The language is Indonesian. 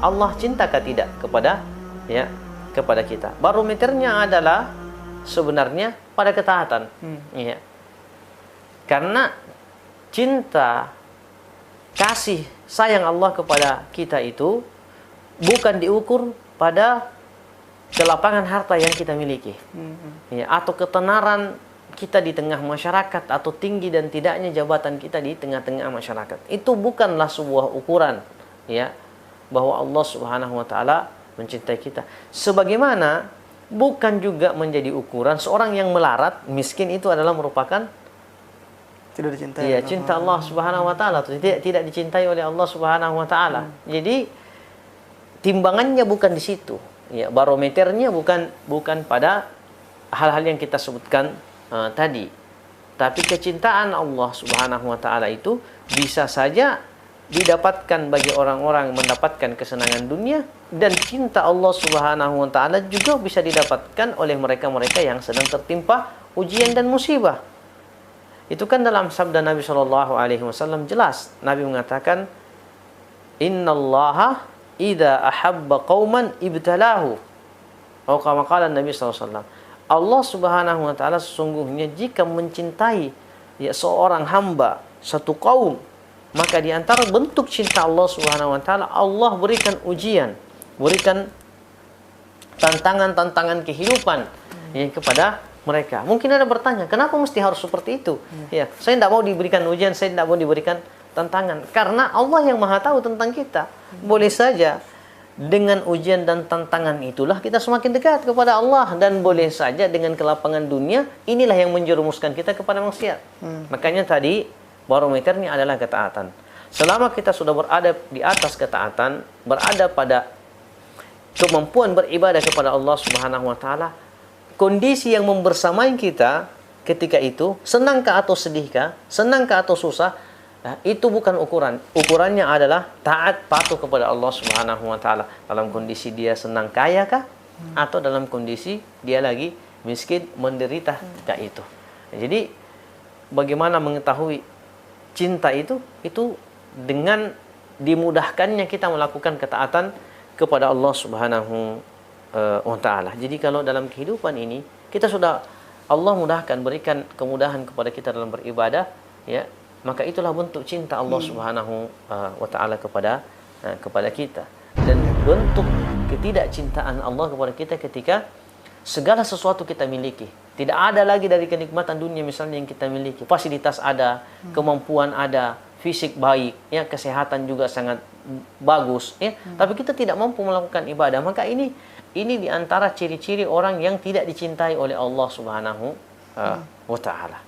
Allah cintakah tidak kepada kepada kita. Barometernya adalah sebenarnya pada ketaatan. Ya. Karena cinta, kasih sayang Allah kepada kita itu bukan diukur pada kelapangan harta yang kita miliki, ya, atau ketenaran kita di tengah masyarakat, atau tinggi dan tidaknya jabatan kita di tengah-tengah masyarakat. Itu bukanlah sebuah ukuran, ya, bahwa Allah Subhanahu wa taala mencintai kita. Sebagaimana bukan juga menjadi ukuran seorang yang melarat, miskin itu adalah merupakan tidak dicintai. Ya, cinta Allah Subhanahu wa taala, tidak dicintai oleh Allah Subhanahu wa taala. Jadi timbangannya bukan di situ. Ya, barometernya bukan pada hal-hal yang kita sebutkan tadi. Tapi kecintaan Allah Subhanahu wa taala itu bisa saja didapatkan bagi orang-orang mendapatkan kesenangan dunia, dan cinta Allah Subhanahu wa taala juga bisa didapatkan oleh mereka-mereka yang sedang tertimpa ujian dan musibah. Itu kan dalam sabda Nabi Shallallahu alaihi wasallam jelas. Nabi mengatakan, "Innallaha idza ahabba qauman ibtalahu." Atau kama qala Nabi sallallahu alaihi wasallam, Allah Subhanahu wa taala sesungguhnya jika mencintai seorang hamba, satu kaum, maka di antara bentuk cinta Allah Subhanahu wa taala, Allah berikan ujian, berikan tantangan-tantangan kehidupan kepada mereka. Mungkin ada bertanya, kenapa mesti harus seperti itu? Ya, saya tidak mau diberikan ujian, saya tidak mau diberikan tantangan. Karena Allah yang Maha tahu tentang kita. Boleh saja dengan ujian dan tantangan itulah kita semakin dekat kepada Allah, dan boleh saja dengan kelapangan dunia inilah yang menjerumuskan kita kepada maksiat. Makanya tadi barometernya adalah ketaatan. Selama kita sudah berada di atas ketaatan, berada pada kemampuan beribadah kepada Allah Subhanahu wa taala, kondisi yang membersamai kita ketika itu, senangkah atau sedihkah, senangkah atau susah, nah, itu bukan ukuran. Ukurannya adalah taat patuh kepada Allah Subhanahu wa taala. Dalam kondisi dia senang kaya kah, atau dalam kondisi dia lagi miskin menderita kah itu. Jadi bagaimana mengetahui cinta itu dengan dimudahkannya kita melakukan ketaatan kepada Allah Subhanahu wa ta'ala. Jadi kalau dalam kehidupan ini kita sudah Allah mudahkan, berikan kemudahan kepada kita dalam beribadah, ya, maka itulah bentuk cinta Allah Subhanahu wa ta'ala kepada kita. Dan bentuk ketidakcintaan Allah kepada kita ketika segala sesuatu kita miliki. Tidak ada lagi dari kenikmatan dunia misalnya yang kita miliki. Fasilitas ada, kemampuan ada, fisik baik, ya, kesehatan juga sangat bagus, ya. Tapi kita tidak mampu melakukan ibadah, maka ini di antara ciri-ciri orang yang tidak dicintai oleh Allah Subhanahu wa ta'ala.